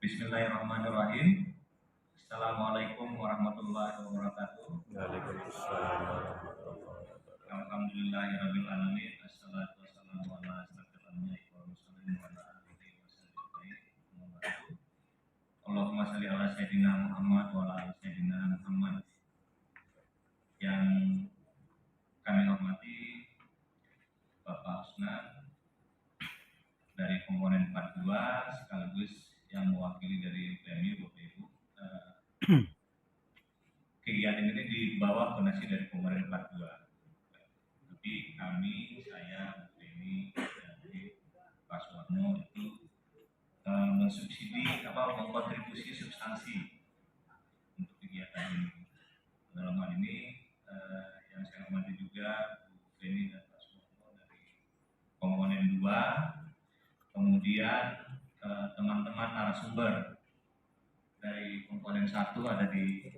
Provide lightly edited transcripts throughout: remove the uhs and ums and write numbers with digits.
Bismillahirrahmanirrahim. Assalamualaikum warahmatullahi wabarakatuh. Waalaikumsalam warahmatullahi wabarakatuh. Alhamdulillahirabbil alamin. Assalatu wassalamu ala asyrofil anbiya'i wal mursalin wa ala alihi wasallam. Allahumma shalli ala sayyidina Muhammad wa ala ali sayyidina Muhammad. Yang kami hormati Bapak Usnan dari komponen 42 sekaligus yang mewakili dari PMI Bapak Ibu. Kegiatan ini dibawa donasi dari komponen 42. Tapi kami, saya, PMI, dari Pak Suwarno itu mensubsidi mengkontribusi substansi untuk kegiatan ini. Dalam hal ini yang saya hormati juga Bu Feni dan Pak Suwarno dari komponen 2. Kemudian teman-teman narasumber dari komponen 1 ada di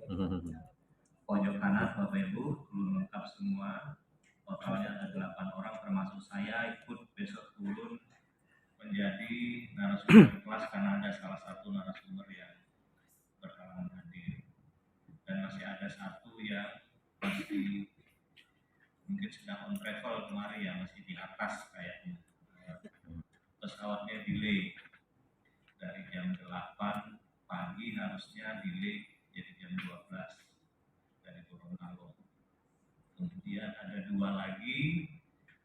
pojok kanan Bapak Ibu, belum lengkap semua. Totalnya ada 8 orang termasuk saya ikut besok turun menjadi narasumber kelas karena ada salah satu narasumber yang berhalangan hadir. Dan masih ada satu yang masih mungkin sedang on travel kemarin ya, masih di atas kayaknya. Pesawatnya delay dari jam 8 pagi harusnya delay jadi jam 12 dari Gorontalo. Kemudian ada 2 lagi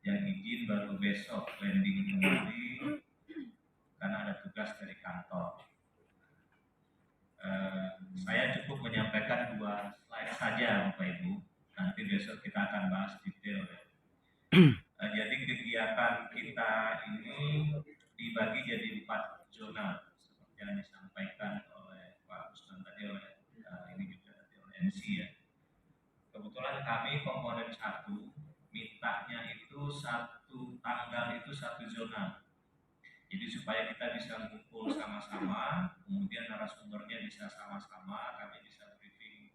yang izin baru besok landing kembali karena ada tugas dari kantor. Saya cukup menyampaikan 2 slide saja Bapak Ibu. Nanti besok kita akan bahas detail ya. Jadi kegiatan kita ini dibagi jadi 4 zona seperti yang disampaikan oleh Pak Usman tadi, oleh ini juga tadi oleh MC ya. Kebetulan kami komponen 1 mintanya itu satu tanggal itu 1 zona. Jadi supaya kita bisa ngumpul sama-sama, kemudian narasumbernya bisa sama-sama, kami bisa briefing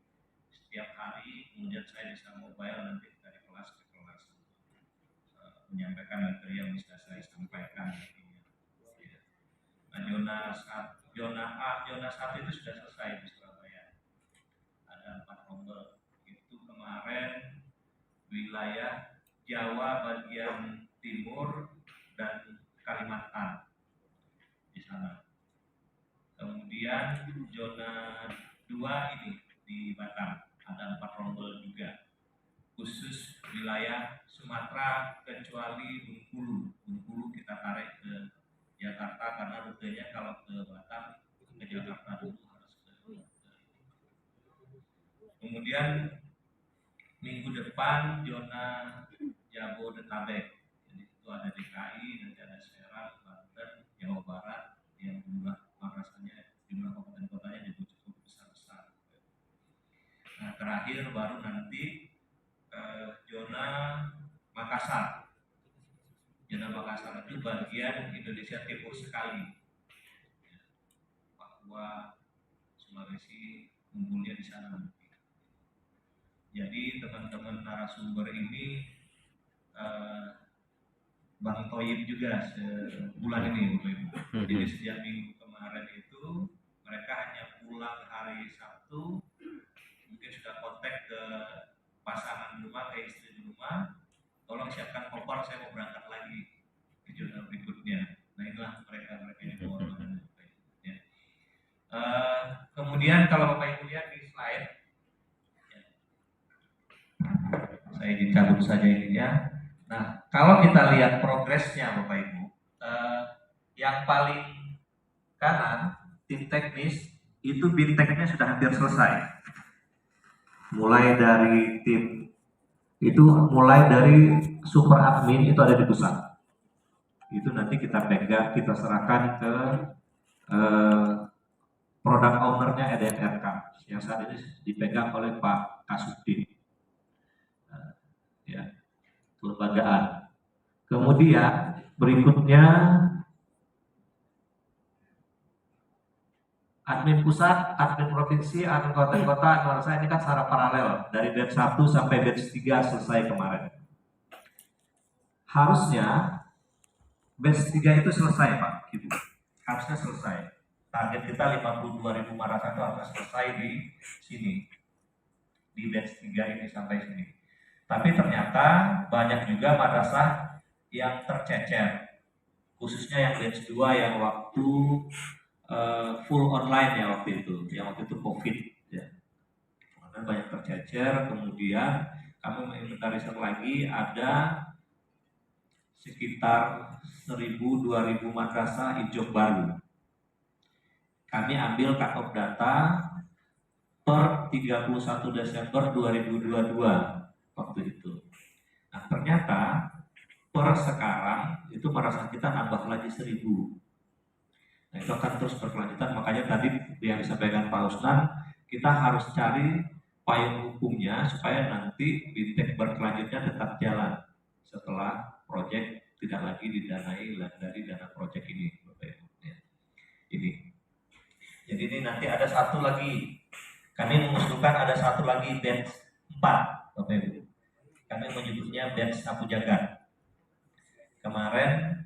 setiap hari, kemudian saya bisa mobile nanti dari kelas ke kelas menyampaikan materi yang bisa saya sampaikan. Nah, zona 1 itu sudah selesai di Surabaya. Ada 4 rombel. Itu kemarin wilayah Jawa bagian timur dan Kalimantan di sana. Kemudian zona 2 ini di Batam ada 4 rombel juga. Khusus wilayah Sumatera kecuali Bengkulu. Bengkulu kita tarik ke Jakarta karena rutenya kalau ke Batam ke Jakarta dulu harus ke. Kemudian minggu depan zona Jabodetabek. Jadi itu ada DKI, nanti ada Serang, Banten, Jawa Barat yang jumlah makasannya, jumlah kabupaten kotanya juga cukup besar-besar. Nah terakhir baru nanti zona Makassar. Zona Makassar itu bagian Indonesia Timur sekali. Papua, Sulawesi, kumpulnya di sana nanti. Jadi teman-teman narasumber ini Bang Toyib juga sebulan ini Bapak Ibu. Jadi sejak minggu kemarin itu mereka hanya pulang hari Sabtu, mungkin sudah kontak ke pasangan rumah, ke istri di rumah, tolong siapkan koper, saya mau berangkat lagi ke zona berikutnya. Nah itulah mereka ini pengorbanan ya. Kemudian kalau Bapak Ibu lihat di slide ya. Saya dicabut saja ininya. Nah kalau kita lihat progresnya Bapak Ibu, yang paling kanan tim teknis itu binteknya sudah hampir selesai. Mulai dari tim itu, mulai dari super admin itu ada di pusat. Itu nanti kita pegang, kita serahkan ke product owner-nya EDRK yang saat ini dipegang oleh Pak Kasudin. Ya, kelembagaan. Kemudian berikutnya admin pusat, admin provinsi, admin kabupaten kota, menurut saya ini kan secara paralel dari batch 1 sampai batch 3 selesai kemarin. Harusnya batch 3 itu selesai Pak, gitu. Harusnya selesai. target kita 52.000 madrasah itu harus selesai di sini, di batch 3 ini sampai sini. Tapi ternyata banyak juga madrasah yang tercecer, khususnya yang batch 2 yang waktu full online ya waktu itu COVID ya. Kemudian banyak tercecer, kemudian kami menginventarisir lagi ada sekitar 1.000-2.000 madrasah hijau baru. Kami ambil cut-off data per 31 Desember 2022 waktu itu. Nah ternyata per sekarang itu madrasah kita nambah lagi 1.000. Nah itu akan terus berkelanjutan, makanya tadi yang disampaikan Pak Usnan, kita harus cari payung hukumnya supaya nanti BIMTEK berkelanjutnya tetap jalan setelah proyek tidak lagi didanai dari dana proyek ini. Ini. Jadi ini nanti ada satu lagi, kami mengusulkan ada satu lagi batch 4, Bapak Ibu. Kami menyebutnya batch sapu jagat. Kemarin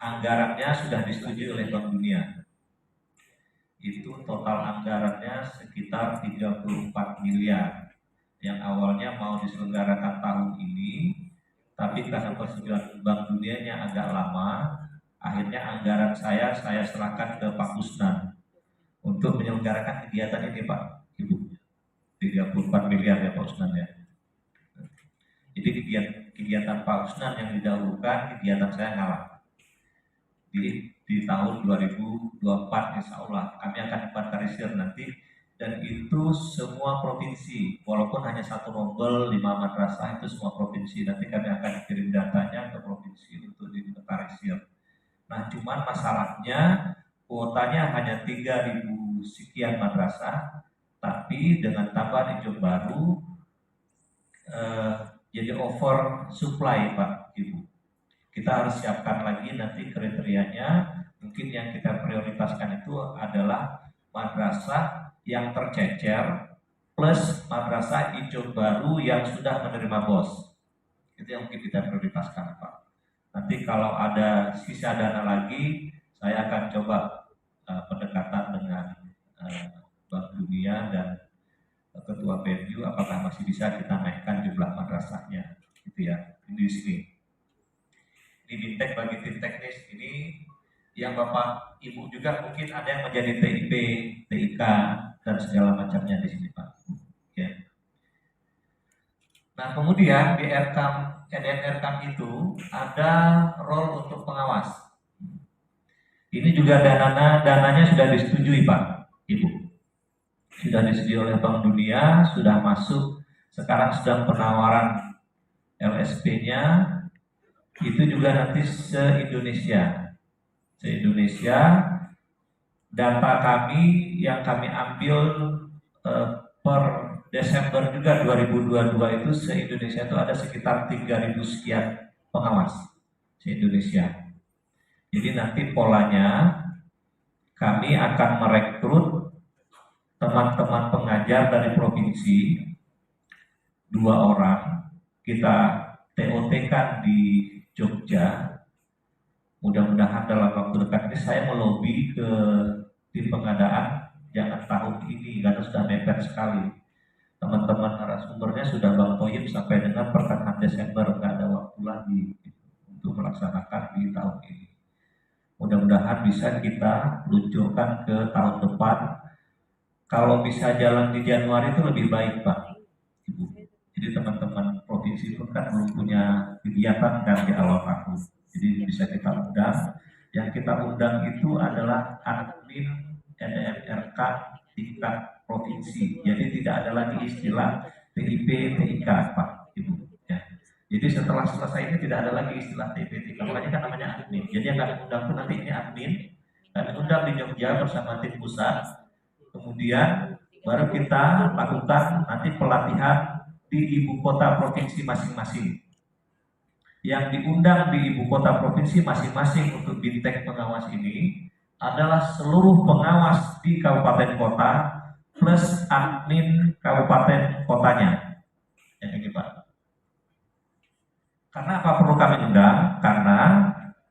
anggarannya sudah disetujui oleh Bank Dunia. Itu total anggarannya sekitar 34 miliar. Yang awalnya mau diselenggarakan tahun ini, tapi karena persetujuan Bank Dunianya agak lama, akhirnya anggaran saya serahkan ke Pak Usnan untuk menyelenggarakan kegiatan ini Pak Ibu. 34 miliar ya Pak Usnan ya. Jadi kegiatan Pak Usnan yang didahulukan, kegiatan saya ngalah. Di tahun 2024 insya Allah kami akan inventarisir nanti, dan itu semua provinsi, walaupun hanya satu rombel 5 madrasah, itu semua provinsi. Nanti kami akan kirim datanya ke provinsi untuk diinventarisir. Nah cuman masalahnya kuotanya hanya 3.000 sekian madrasah, tapi dengan tambahan hijau baru jadi over supply Pak Ibu. Kita harus siapkan lagi nanti kriterianya. Mungkin yang kita prioritaskan itu adalah madrasah yang tercecer plus madrasah hijau baru yang sudah menerima BOS. Itu yang mungkin kita prioritaskan Pak. Nanti kalau ada sisa dana lagi, saya akan coba pendekatan dengan Bank Dunia dan Ketua PMU, apakah masih bisa kita naikkan jumlah madrasahnya, gitu ya. Ini di sini. Ini BIMTEK bagi tim teknis ini yang Bapak Ibu juga mungkin ada yang menjadi TIP, TIK dan segala macamnya di sini Pak. Ya. Nah kemudian di RKAM itu ada role untuk pengawas. Ini juga dananya sudah disetujui Pak Ibu. Sudah disetujui oleh Bank Dunia, sudah masuk, sekarang sedang penawaran LSP-nya. Itu juga nanti se-Indonesia. Data kami yang kami ambil per Desember juga 2022 itu se-Indonesia itu ada sekitar 3.000 sekian pengawas se-Indonesia. Jadi nanti polanya kami akan merekrut teman-teman pengajar dari provinsi 2 orang, kita TOT-kan di Jogja. Mudah-mudahan dalam waktu dekat ini saya melobi ke tim pengadaan jangan tahun ini karena sudah mepet sekali. Teman-teman narasumbernya sudah Bang Toyib sampai dengan pertengahan Desember, nggak ada waktu lagi untuk melaksanakan di tahun ini. Mudah-mudahan bisa kita luncurkan ke tahun depan. Kalau bisa jalan di Januari itu lebih baik Pak Ibu. Jadi teman-teman provinsi pun kan belum punya kegiatan kan di awal tahun. Jadi bisa kita undang. Yang kita undang itu adalah admin NMRK tingkat provinsi. Jadi tidak ada lagi istilah TIP, TIK Pak Ibu. Ya. Jadi setelah selesai ini tidak ada lagi istilah TIP, TIK. Makanya kan namanya admin. Jadi yang kami undang itu nanti ini admin. Kami undang di Jogja bersama tim pusat. Kemudian baru kita lakukan nanti pelatihan di ibu kota provinsi masing-masing. Yang diundang di ibu kota provinsi masing-masing untuk BIMTEK pengawas ini adalah seluruh pengawas di kabupaten kota plus admin kabupaten kotanya. Yang ini Pak. Karena apa perlu kami undang? Karena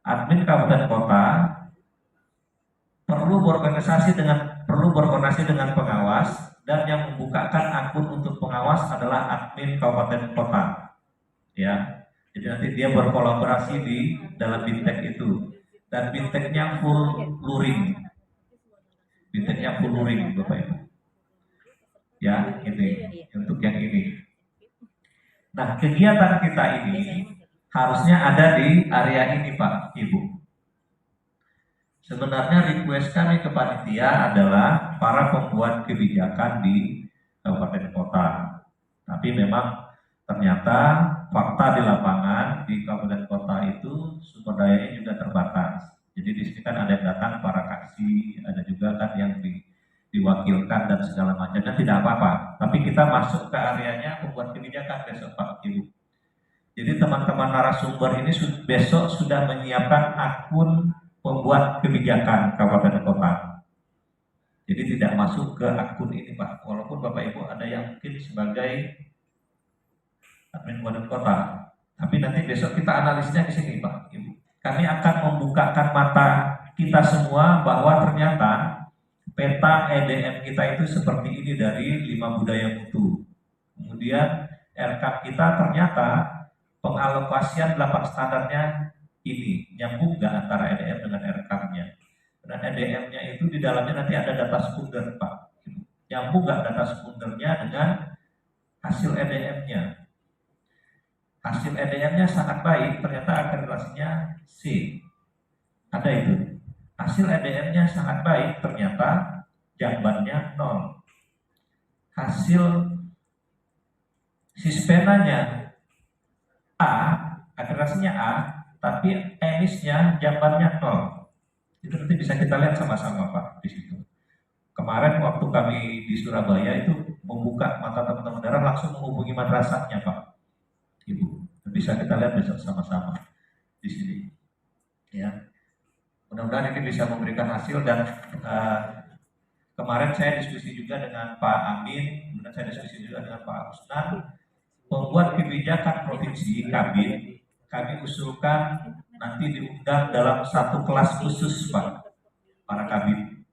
admin kabupaten kota perlu perlu berkoordinasi dengan pengawas, dan yang membukakan akun untuk pengawas adalah admin kabupaten kota. Ya, jadi nanti dia berkolaborasi di dalam bintek itu, dan binteknya full luring, Bapak Ibu. Ya, ini untuk yang ini. Nah, kegiatan kita ini harusnya ada di area ini, Pak Ibu. Sebenarnya request kami ke panitia adalah para pembuat kebijakan di kabupaten kota. Tapi memang ternyata fakta di lapangan di kabupaten kota itu sumber dayanya juga terbatas. Jadi di sini kan ada yang datang para kaksi, ada juga kan yang diwakilkan dan segala macam, dan tidak apa-apa. Tapi kita masuk ke areanya pembuat kebijakan besok, Pak Ibu. Jadi teman-teman narasumber ini besok sudah menyiapkan akun pembuat kebijakan kabupaten kota. Jadi tidak masuk ke akun ini, Pak. Walaupun Bapak Ibu ada yang mungkin sebagai admin kabupaten kota, tapi nanti besok kita analisnya di sini, Pak Ibu. Kami akan membukakan mata kita semua bahwa ternyata peta EDM kita itu seperti ini dari 5 budaya mutu. Kemudian RKAP kita ternyata pengalokasian 8 standarnya ini nyambung nggak antara EDM dengan RKAP-nya. Dan EDM-nya itu di dalamnya nanti ada data sekunder, Pak. Nyambung nggak data sekundernya dengan hasil EDM-nya. Hasil EDM-nya sangat baik, ternyata akreditasinya C. Ada itu. Hasil EDM-nya sangat baik, ternyata jambannya 0. Hasil sispenanya A, akreditasinya A, tapi emisnya jambannya 0. Itu nanti bisa kita lihat sama-sama, Pak, di situ. Kemarin waktu kami di Surabaya itu membuka mata teman-teman daerah, langsung menghubungi madrasahnya, Pak, Ibu. Bisa kita lihat besok sama-sama di sini. Ya, mudah-mudahan ini bisa memberikan hasil. Dan kemarin saya diskusi juga dengan Pak Amin, kemudian saya diskusi juga dengan Pak Usnan, pembuat kebijakan provinsi Kabin. Kami usulkan nanti diundang dalam satu kelas khusus, Pak, para kabin,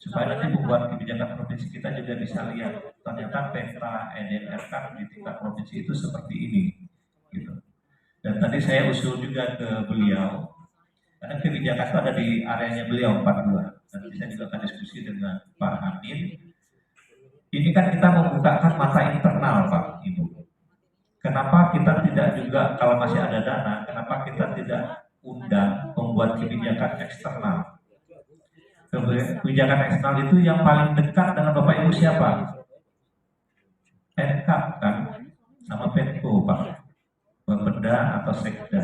supaya nanti membuat kebijakan provinsi kita juga bisa lihat ternyata peta EDM-RK di tingkat provinsi itu seperti ini, gitu. Dan tadi saya usul juga ke beliau, karena kebijakan itu ada di areanya beliau 42. Nanti saya juga akan diskusi dengan Pak Amin. Ini kan kita membukakan mata internal, Pak Ibu. Kenapa kita tidak juga, kalau masih ada dana, kenapa kita tidak undang pembuat kebijakan eksternal? Kebijakan eksternal itu yang paling dekat dengan Bapak Ibu siapa? NKAP kan, sama Penko, Pak, Bapeda atau Sekda.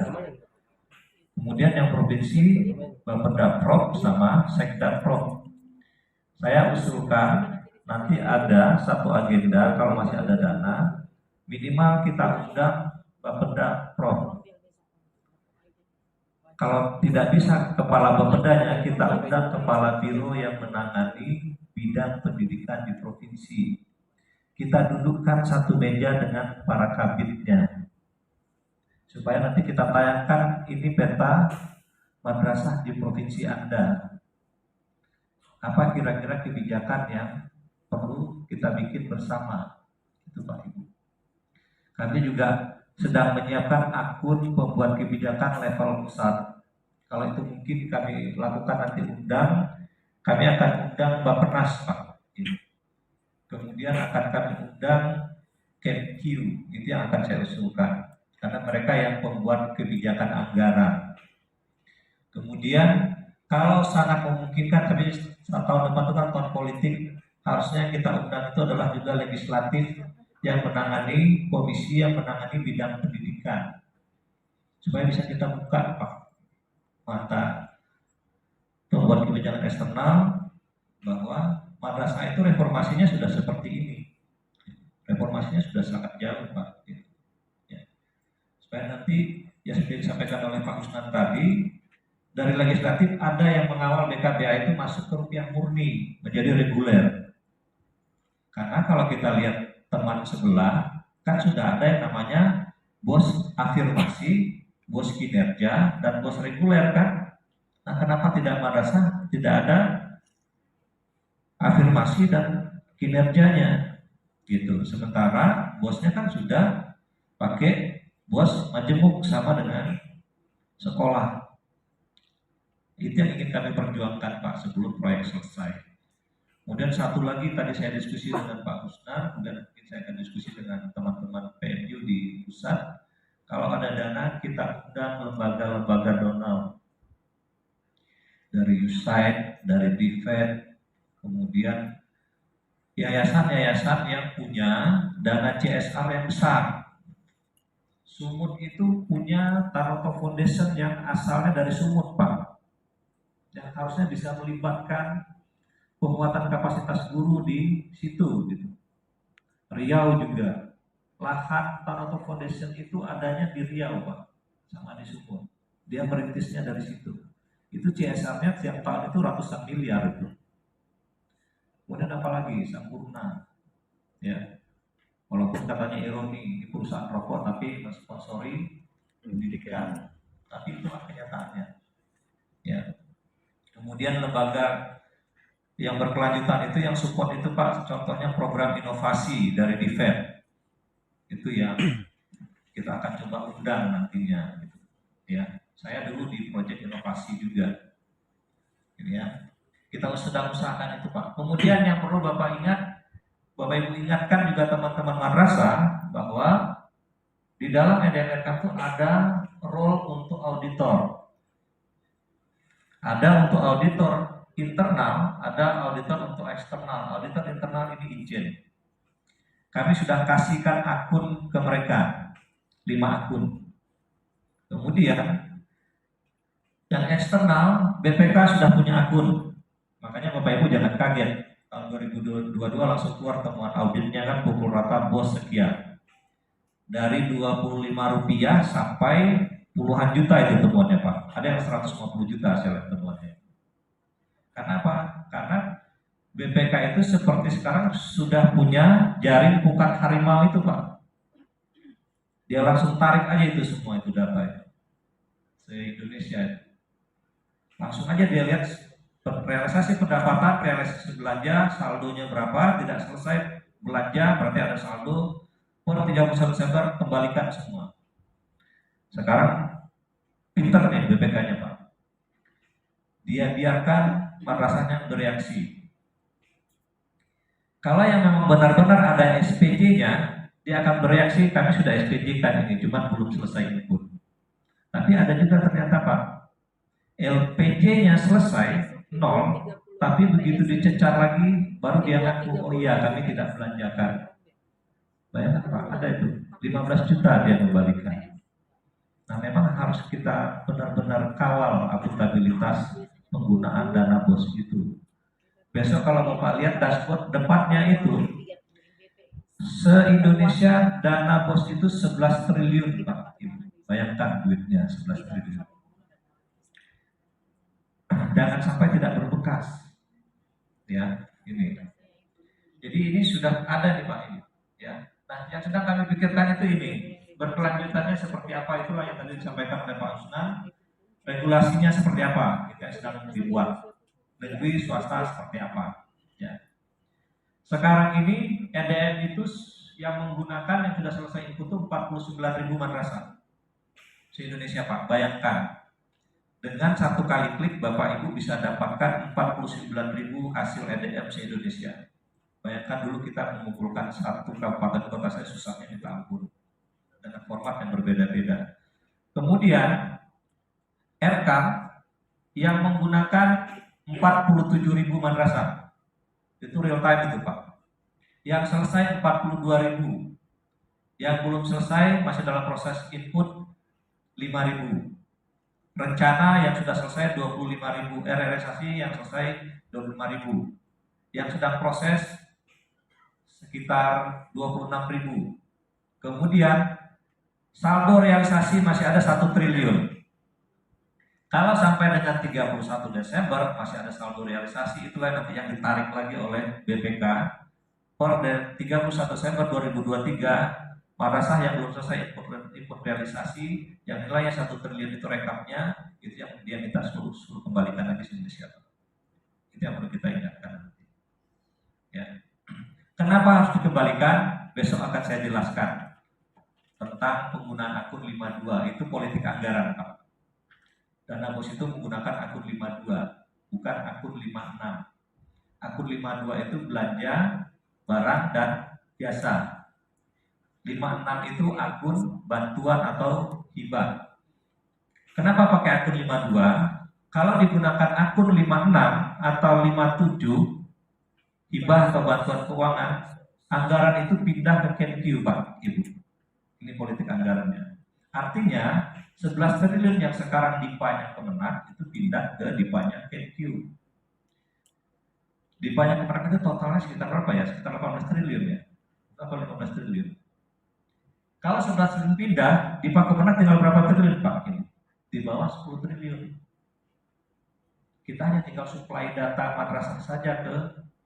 Kemudian yang provinsi Bapeda Prop sama Sekda Prop. Saya usulkan nanti ada satu agenda, kalau masih ada dana, minimal kita undang Bapeda Prop. Kalau tidak bisa kepala Bapedanya, kita undang kepala biro yang menangani bidang pendidikan di provinsi. Kita dudukkan satu meja dengan para kabinnya, supaya nanti kita tayangkan ini peta madrasah di provinsi Anda. Apa kira-kira kebijakan yang perlu kita bikin bersama, itu Pak Ibu. Kami juga sedang menyiapkan akun pembuat kebijakan level pusat. Kalau itu mungkin kami lakukan nanti undang, kami akan undang Bappenas, Pak. Kemudian akan kami undang KemQ, itu yang akan saya usulkan. Karena mereka yang pembuat kebijakan anggaran. Kemudian kalau sangat memungkinkan, tapi tahun depan itu kan tahun politik, harusnya kita undang itu adalah juga legislatif yang menangani komisi yang menangani bidang pendidikan, supaya bisa kita buka, Pak, mata pembuat kebijakan eksternal bahwa madrasah itu reformasinya sudah seperti ini, reformasinya sudah sangat jauh, Pak. Ya. Supaya nanti ya seperti disampaikan oleh Pak Usnan tadi, dari legislatif ada yang mengawal BKBA itu masuk ke rupiah murni menjadi reguler. Karena kalau kita lihat teman sebelah, kan sudah ada yang namanya bos afirmasi, bos kinerja, dan bos reguler kan. Nah, kenapa tidak madrasah tidak ada afirmasi dan kinerjanya gitu. Sementara bosnya kan sudah pakai bos majemuk sama dengan sekolah. Itu yang ingin kami perjuangkan Pak sebelum proyek selesai. Kemudian satu lagi tadi saya diskusi dengan Pak Husnar, kemudian mungkin saya akan diskusi dengan teman-teman PMU di pusat. Kalau ada dana kita undang lembaga-lembaga donor dari USAID, dari DFED, kemudian yayasan-yayasan yang punya dana CSR yang besar. Sumut itu punya Taroto Foundation yang asalnya dari Sumut, Pak, yang harusnya bisa melibatkan penguatan kapasitas guru di situ gitu. Riau juga, lahan Taroto Foundation itu adanya di Riau, Pak, sama di Sumut. Dia merintisnya dari situ. Itu CSR-nya tiap tahun itu ratusan miliar itu. Kemudian apa lagi? Sampurna, ya. Walaupun katanya ironi ini perusahaan rokok tapi mensponsori pendidikan, tapi itu kenyataannya. Ya. Kemudian lembaga yang berkelanjutan itu yang support itu Pak, contohnya program inovasi dari DFED. Itu yang kita akan coba undang nantinya. Gitu. Ya, saya dulu di proyek inovasi juga. Ini ya, kita sedang usahakan itu Pak. Kemudian yang perlu Bapak Ibu ingatkan juga teman-teman madrasah bahwa di dalam EDMRK itu ada role untuk auditor. Ada untuk auditor internal, ada auditor untuk eksternal. Auditor internal ini izin. Kami sudah kasihkan akun ke mereka, 5 akun. Kemudian yang eksternal, BPK sudah punya akun. Makanya Bapak Ibu jangan kaget. Tahun 2022 langsung keluar temuan auditnya kan pukul rata bos sekian. Dari Rp25 sampai puluhan juta itu temuannya Pak. Ada yang 150 juta saya lihat temuannya. Karena apa? Karena BPK itu seperti sekarang sudah punya jaring pukat harimau itu Pak. Dia langsung tarik aja itu semua itu data itu. Se-Indonesia. Langsung aja dia lihat realisasi pendapatan, realisasi belanja, saldonya berapa, tidak selesai belanja, berarti ada saldo, per 31 Desember kembalikan semua. Sekarang pinter nih BPK-nya Pak. Dia biarkan madrasahnya bereaksi. Kalau yang memang benar-benar ada SPJ-nya, dia akan bereaksi, kami sudah SPJ kan ini, cuma belum selesai input. Tapi ada juga ternyata Pak, LPJ-nya selesai, 0, tapi begitu dicecar lagi baru dia ngaku oh iya kami tidak belanjakan. Bayangkan Pak, ada itu 15 juta dia kembalikan. Nah memang harus kita benar-benar kawal akuntabilitas penggunaan dana bos itu. Besok kalau Bapak lihat dashboard depannya itu se-Indonesia dana bos itu 11 triliun Pak. Bayangkan duitnya 11 triliun. Jangan sampai tidak berbekas, ya ini. Jadi ini sudah ada nih Pak ini, ya. Nah yang sedang kami pikirkan itu ini berkelanjutannya seperti apa itulah yang tadi disampaikan oleh Pak Usnan. Regulasinya seperti apa? Kita sedang dibuat. Negeri swasta seperti apa? Ya. Sekarang ini EDM itu yang menggunakan yang sudah selesai input itu 49.000 madrasah se-Indonesia Pak. Bayangkan. Dengan satu kali klik Bapak Ibu bisa dapatkan 49.000 hasil EDM se-Indonesia. Bayangkan dulu kita mengumpulkan satu kabupaten kota saya susahnya minta ampun. Dengan format yang berbeda-beda. Kemudian RK yang menggunakan 47.000 madrasah. Itu real time itu Pak. Yang selesai 42.000. Yang belum selesai masih dalam proses input 5.000. Rencana yang sudah selesai 25.000, realisasi yang selesai 25.000. Yang sedang proses sekitar 26.000. Kemudian saldo realisasi masih ada 1 triliun. Kalau sampai dengan 31 Desember masih ada saldo realisasi, itulah nanti yang ditarik lagi oleh BPK per 31 Desember 2023. Madrasah yang belum selesai input realisasi yang nilainya 1 triliun itu rekamnya, itu yang dia minta suruh kembalikan lagi se-Indonesia. Itu yang perlu kita ingatkan. Ya. Kenapa harus dikembalikan? Besok akan saya jelaskan tentang penggunaan akun 52. Itu politik anggaran, Pak. Dana bos itu menggunakan akun 52, bukan akun 56. Akun 52 itu belanja barang dan jasa. 56 itu akun bantuan atau hibah. Kenapa pakai akun 52? Kalau digunakan akun 56 atau 57, hibah atau bantuan keuangan, anggaran itu pindah ke Kemenq, Pak, Ibu. Ini politik anggarannya. Artinya 11 triliun yang sekarang dipanya Kemenak itu pindah ke dipanya Kemenq. Dipanya Kemenak itu totalnya sekitar berapa ya? Sekitar 18 triliun ya? Atau 15 triliun. Kalau 11 triliun pindah, di Pak Kemenak tinggal berapa triliun, Pak? Ini di bawah 10 triliun. Kita hanya tinggal supply data madrasah saja ke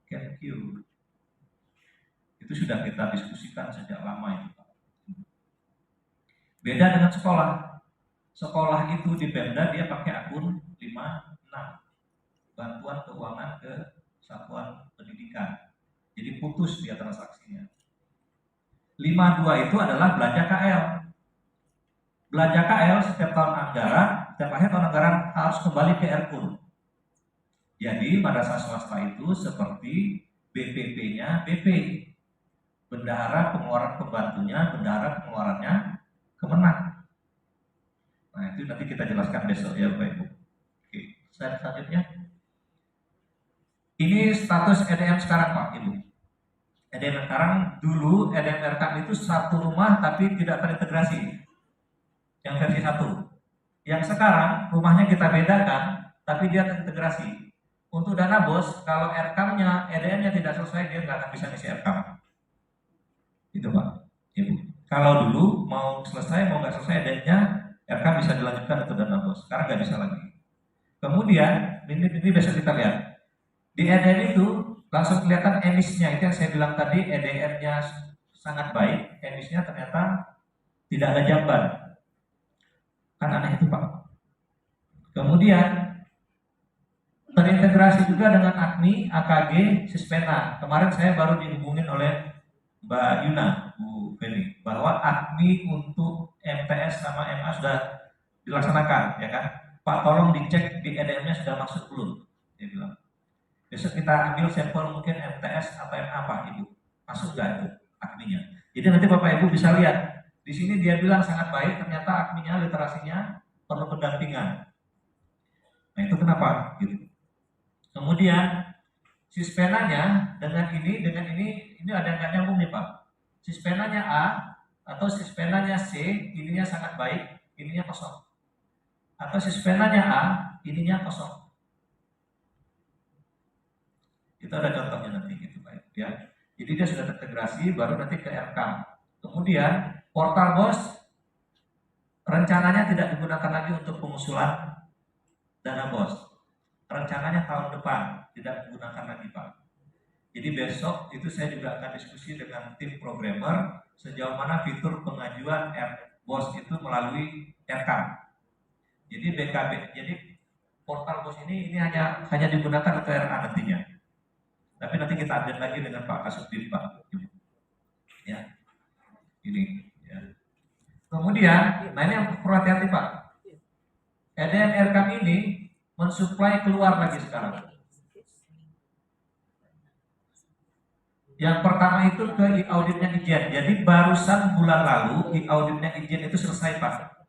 Kemenq. Itu sudah kita diskusikan sejak lama itu, Pak. Beda dengan sekolah. Sekolah itu di Pemda dia pakai akun 56. Bantuan keuangan ke satuan pendidikan. Jadi putus dia transaksinya. 52 itu adalah belanja KL. Belanja KL setiap tahun anggaran, setiap akhir tahun anggaran harus kembali ke RKUN. Jadi madrasah swasta itu seperti BPP-nya BP. Bendahara pengeluaran pembantunya, bendahara pengeluarannya Kemenak. Nah itu nanti kita jelaskan besok ya Bapak Ibu. Oke, slide selanjutnya. Ini status EDM sekarang Pak Ibu. EDM sekarang, dulu EDM RKAM itu satu rumah tapi tidak terintegrasi. Yang versi 1. Yang sekarang rumahnya kita bedakan tapi dia terintegrasi. Untuk dana bos, kalau RKAM-nya, EDM-nya tidak selesai, dia nggak akan bisa ngisi RKAM. Itu Pak Ibu. Kalau dulu mau selesai mau nggak selesai EDM-nya, RKAM bisa dilanjutkan untuk dana bos. Sekarang nggak bisa lagi. Kemudian ini besok kita lihat. Di EDM itu langsung kelihatan emisnya, itu yang saya bilang tadi, EDR-nya sangat baik, emisnya ternyata tidak ada jamban. Kan aneh itu Pak. Kemudian terintegrasi juga dengan AKMI, AKG, Sispena. Kemarin saya baru dihubungin oleh Mbak Yuna, Bu Feni, bahwa AKMI untuk MTS sama MA sudah dilaksanakan, ya kan? Pak tolong dicek di EDM-nya sudah masuk belum? Dia bilang. Besok kita ambil sampel mungkin MTS atau MA Pak Ibu, masuk nggak itu AKMI-nya? Jadi nanti Bapak Ibu bisa lihat. Di sini dia bilang sangat baik, ternyata AKMI-nya, literasinya perlu pendampingan. Nah itu kenapa? Gitu. Kemudian Sispenanya dengan ini ada yang nggak nyambung nih Pak. Sispenanya A atau sispenanya C, ininya sangat baik, ininya kosong. Atau sispenanya A, ininya kosong. Itu ada contohnya nanti gitu Pak ya. Jadi dia sudah terintegrasi, baru nanti ke RKAM. Kemudian portal bos rencananya tidak digunakan lagi untuk pengusulan dana bos. Rencananya tahun depan tidak digunakan lagi Pak. Jadi besok itu saya juga akan diskusi dengan tim programmer sejauh mana fitur pengajuan bos itu melalui RKAM. Jadi BKB, jadi portal bos ini hanya digunakan untuk RA nantinya. Tapi nanti kita update lagi dengan Pak Kasubdit Pak. Ya, ini. Ya. Kemudian, nah ini yang perlu hati-hati Pak. EDM RKAM ini mensuplai keluar lagi sekarang. Yang pertama itu ke auditnya Ijen. Jadi barusan bulan lalu auditnya Ijen itu selesai Pak.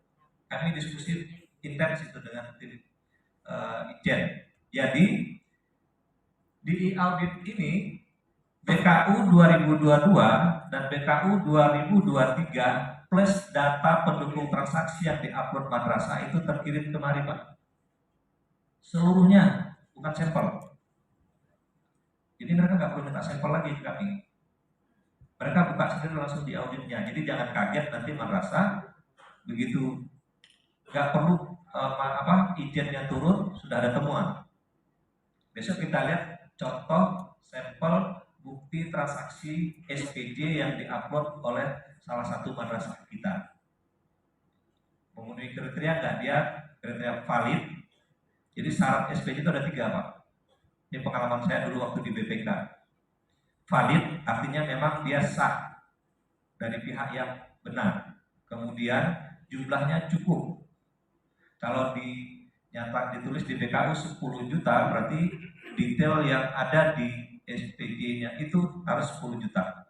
Kami diskusi intens itu dengan tim Ijen. Jadi di audit ini BKU 2022 dan BKU 2023 plus data pendukung transaksi yang diupload madrasah itu terkirim kemari Pak. Seluruhnya, bukan sampel. Jadi mereka nggak perlu minta sampel lagi ke kami. Mereka buka sendiri langsung di auditnya. Jadi jangan kaget nanti madrasah begitu nggak perlu izinnya turun sudah ada temuan. Besok kita lihat contoh sampel bukti transaksi SPJ yang diupload oleh salah satu madrasah kita. Memenuhi kriteria nggak dia kriteria valid. Jadi syarat SPJ itu ada 3 Pak. Ini pengalaman saya dulu waktu di BPK. Valid artinya memang dia sah dari pihak yang benar. Kemudian jumlahnya cukup. Kalau ditulis di BKU 10 juta, berarti detail yang ada di SPG-nya itu harus 10 juta.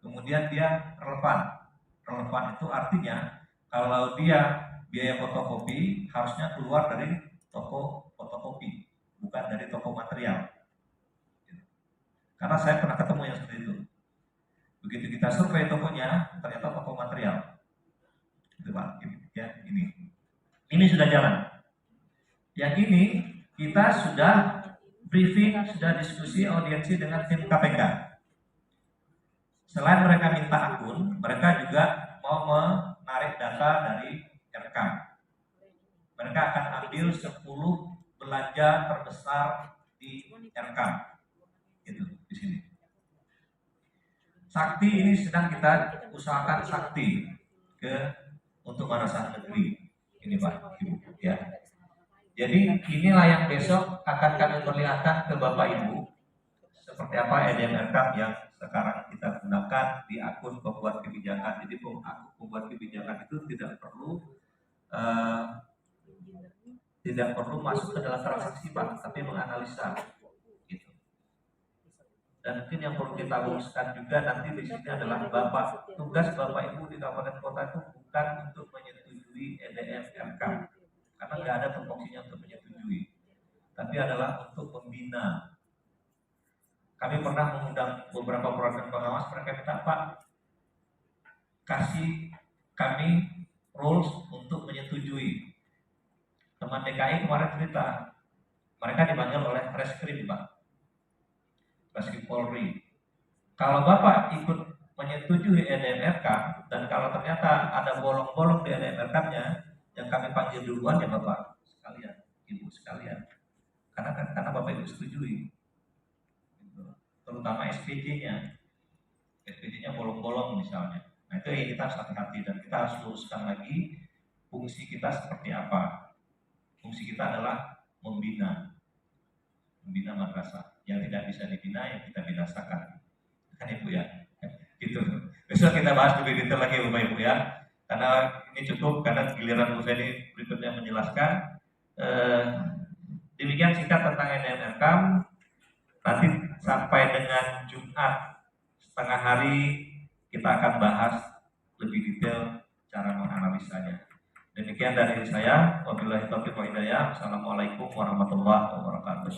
Kemudian dia relevan. Relevan itu artinya kalau dia biaya fotokopi harusnya keluar dari toko fotokopi, bukan dari toko material. Karena saya pernah ketemu yang seperti itu. Begitu kita survei tokonya, ternyata toko material. Itu Pak, ya ini. Ini sudah jalan. Yang ini kita sudah briefing, sudah diskusi audiensi dengan tim KPK. Selain mereka minta akun, mereka juga mau menarik data dari rekam. Mereka akan ambil 10 belanja terbesar di rekam. Itu di sini. Sakti ini sedang kita usahakan sakti untuk madrasah negeri. Ini Pak, Ibu, ya. Jadi inilah yang besok akan kami perlihatkan ke Bapak Ibu seperti apa EDM rekam yang sekarang kita gunakan di akun pembuat kebijakan. Jadi akun pembuat kebijakan itu tidak perlu masuk ke dalam transaksi Pak, tapi menganalisa. Gitu. Dan mungkin yang perlu kita luruskan juga nanti di sini adalah tugas Bapak Ibu di kabupaten kota itu bukan untuk menyetujui EDM rekam, karena nggak ada tupoksinya untuk menyetujui, tapi adalah untuk membina. Kami pernah mengundang beberapa program pengawas, mereka minta Pak kasih kami rules untuk menyetujui. Teman DKI kemarin cerita, mereka dipanggil oleh Reskrim Pak, Reskrim Polri. Kalau Bapak ikut menyetujui EDMRK dan kalau ternyata ada bolong-bolong di EDMRK-nya, yang kami panggil duluan ya Bapak sekalian, Ibu sekalian, karena Bapak Ibu setujui. Terutama SPJ-nya bolong-bolong misalnya. Nah itu yang kita harus hati-hati dan kita harus luruskan lagi fungsi kita seperti apa. Fungsi kita adalah membina madrasah. Yang tidak bisa dibina, yang kita binasakan. Kan Ibu ya? Gitu. Besok kita bahas lebih detail lagi Bapak Ibu ya. Karena ini cukup, karena giliran Bu Feni berikutnya menjelaskan. Demikian singkat tentang EDM rekam. Nanti sampai dengan Jumat setengah hari kita akan bahas lebih detail cara menganalisanya. Demikian dari saya. Wabillahi taufiq wal hidayah. Assalamualaikum warahmatullahi wabarakatuh.